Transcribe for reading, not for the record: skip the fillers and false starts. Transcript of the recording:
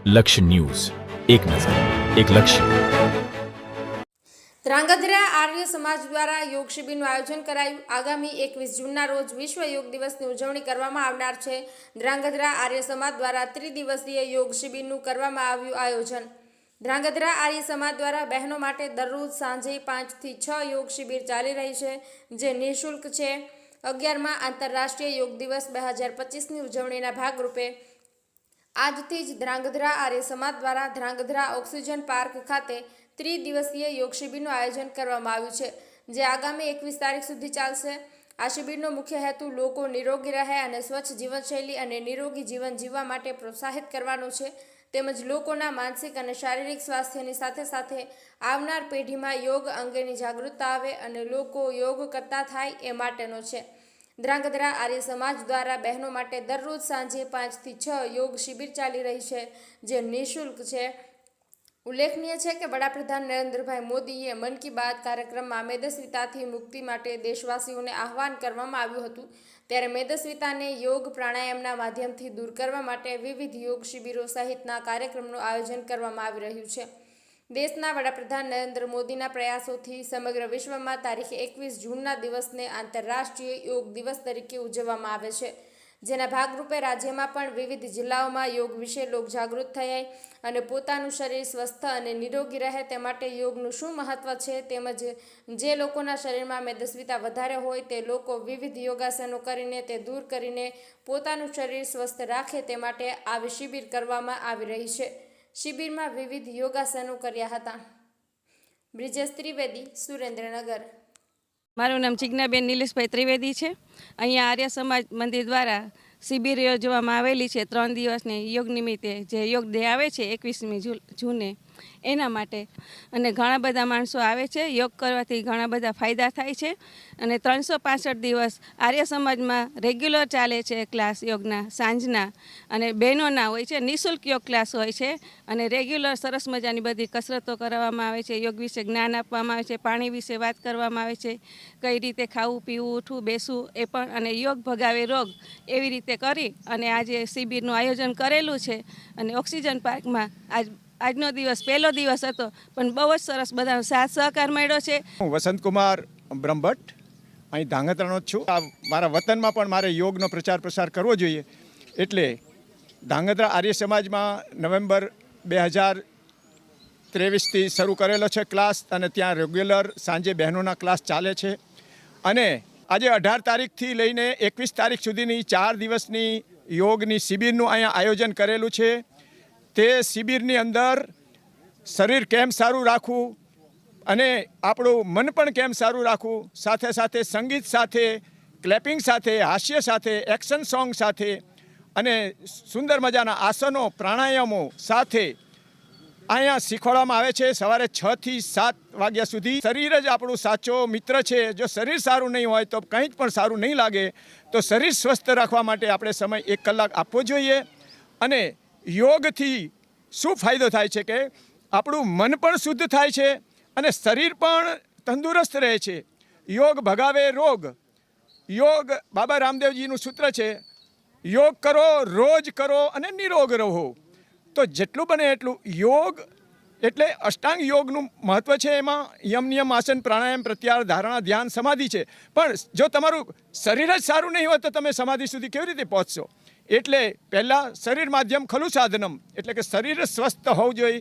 લક્ષ્ય ન્યૂઝ, એક નજર, એક લક્ષ્ય. ધ્રાંગધ્રા આર્ય સમાજ દ્વારા યોગ શિબિરનું આયોજન કરાયું. આગામી 21 જૂનના રોજ વિશ્વ યોગ દિવસની ઉજવણી કરવામાં આવનાર છે. ધ્રાંગધ્રા આર્ય સમાજ દ્વારા ત્રિદિવસીય યોગ શિબિરનું કરવામાં આવ્યું આયોજન. ધ્રાંગધ્રા આર્ય સમાજ દ્વારા બહેનો માટે દરરોજ સાંજે 5 થી 6 યોગ શિબિર ચાલી રહી છે, જે નિઃશુલ્ક છે. 11મા આંતરરાષ્ટ્રીય યોગ દિવસ 2025ની ઉજવણીના ભાગરૂપે આજથી જ ધ્રાંગધ્રા આર્ય સમાજ દ્વારા ધ્રાંગધ્રા ઓક્સિજન પાર્ક ખાતે ત્રિદિવસીય યોગ શિબિરનું આયોજન કરવામાં આવ્યું છે, જે આગામી 21 તારીખ સુધી ચાલશે. આ શિબિરનો મુખ્ય હેતુ લોકો નિરોગી રહે અને સ્વચ્છ જીવનશૈલી અને નિરોગી જીવન જીવવા માટે પ્રોત્સાહિત કરવાનો છે, તેમજ લોકોના માનસિક અને શારીરિક સ્વાસ્થ્યની સાથે સાથે આવનાર પેઢીમાં યોગ અંગેની જાગૃતતા આવે અને લોકો યોગ કરતા થાય એ માટેનો છે. ધ્રાંગધ્રા આર્ય સમાજ દ્વારા બહેનો માટે દરરોજ સાંજે 5 થી 6 યોગ શિબિર ચાલી રહી છે, જે નિઃશુલ્ક છે. ઉલ્લેખનીય છે કે વડાપ્રધાન નરેન્દ્રભાઈ મોદીએ મન કી બાત કાર્યક્રમમાં મેદસ્વીતાથી મુક્તિ માટે દેશવાસીઓને આહવાન કરવામાં આવ્યું હતું. ત્યારે મેદસ્વીતાને યોગ પ્રાણાયામના માધ્યમથી દૂર કરવા માટે વિવિધ યોગ શિબિરો સહિતના કાર્યક્રમનું આયોજન કરવામાં આવી રહ્યું છે. દેશના વડાપ્રધાન નરેન્દ્ર મોદીના પ્રયાસોથી સમગ્ર વિશ્વમાં તારીખ 21 જૂનના દિવસને આંતરરાષ્ટ્રીય યોગ દિવસ તરીકે ઉજવવામાં આવે છે, જેના ભાગરૂપે રાજ્યમાં પણ વિવિધ જિલ્લાઓમાં યોગ વિશે લોકજાગૃત થયા અને પોતાનું શરીર સ્વસ્થ અને નિરોગી રહે તે માટે યોગનું શું મહત્વ છે, તેમજ જે લોકોના શરીરમાં મેદસ્વીતા વધારે હોય તે લોકો વિવિધ યોગાસનો કરીને તે દૂર કરીને પોતાનું શરીર સ્વસ્થ રાખે તે માટે આવી શિબિર કરવામાં આવી રહી છે. શિબિરમાં વિવિધ યોગાસનો કર્યા હતા. બ્રિજેશ ત્રિવેદી, સુરેન્દ્રનગર. મારું નામ જિજ્ઞાબેન નિલેશભાઈ ત્રિવેદી છે. અહીંયા આર્ય સમાજ મંદિર દ્વારા શિબિર યોજવામાં આવેલી છે 3 દિવસની યોગ નિમિત્તે, જે યોગ ડે આવે છે 21મી જૂને એના માટે. અને ઘણા બધા માણસો આવે છે. યોગ કરવાથી ઘણા બધા ફાયદા થાય છે. અને 365 દિવસ આર્ય સમાજમાં રેગ્યુલર ચાલે છે ક્લાસ યોગના સાંજના, અને બહેનોના હોય છે. નિઃશુલ્ક યોગ ક્લાસ હોય છે અને રેગ્યુલર સરસ મજાની બધી કસરતો કરવામાં આવે છે. યોગ વિશે જ્ઞાન આપવામાં આવે છે, પાણી વિશે વાત કરવામાં આવે છે, કઈ રીતે ખાવું પીવું ઉઠવું બેસવું એ પણ, અને યોગ ભગાવે રોગ એવી રીતે કરી અને આજે શિબિરનું આયોજન કરેલું છે. અને ઓક્સિજન પાર્કમાં આજનો દિવસ પહેલો દિવસ હતો, પણ બહુ જ સરસ બધાનો સાથ સહકાર મળ્યો છે. હું વસંતકુમાર બ્રહ્મભટ્ટ અહીં ધાંગધ્રાનો જ છું. આ મારા વતનમાં પણ મારે યોગનો પ્રચાર પ્રસાર કરવો જોઈએ, એટલે ધાંગધ્રા આર્ય સમાજમાં નવેમ્બર 2023થી શરૂ કરેલો છે ક્લાસ, અને ત્યાં રેગ્યુલર સાંજે બહેનોના ક્લાસ ચાલે છે. અને આજે 18 તારીખથી લઈને 21 તારીખ સુધીની 4 દિવસની યોગની શિબિરનું અહીંયા આયોજન કરેલું છે. તે શિબિરની અંદર શરીર કેમ સારું રાખવું અને આપણું મન પણ કેમ સારું રાખવું, સાથે સાથે સંગીત સાથે, ક્લેપિંગ સાથે, હાસ્ય સાથે, એક્શન સોંગ સાથે અને સુંદર મજાના આસનો પ્રાણાયામો સાથે અહીંયા શીખવાડવામાં આવે છે. સવારે 6 થી 7 વાગ્યા સુધી. શરીર જ આપણું સાચો મિત્ર છે. જો શરીર સારું નહીં હોય તો કંઈ જ પણ સારું નહીં લાગે. તો શરીર સ્વસ્થ રાખવા માટે આપણે સમય 1 કલાક આપવો જોઈએ. અને યોગથી શું ફાયદો થાય છે કે આપણું મન પણ શુદ્ધ થાય છે અને શરીર પણ તંદુરસ્ત રહે છે. યોગ ભગાવે રોગ. યોગ બાબા રામદેવજીનું સૂત્ર છે, યોગ કરો, રોજ કરો અને નિરોગ રહો. તો જેટલું બને એટલું યોગ એટલે અષ્ટાંગ યોગનું મહત્ત્વ છે. એમાં યમ નિયમ આસન પ્રાણાયામ પ્રત્યાહાર ધારણા ધ્યાન સમાધિ છે. પણ જો તમારું શરીર જ સારું નહીં હોય તો તમે સમાધિ સુધી કેવી રીતે પહોંચશો? એટલે પહેલાં શરીર માધ્યમ ખલું સાધનમ, એટલે કે શરીર સ્વસ્થ હોવું જોઈએ.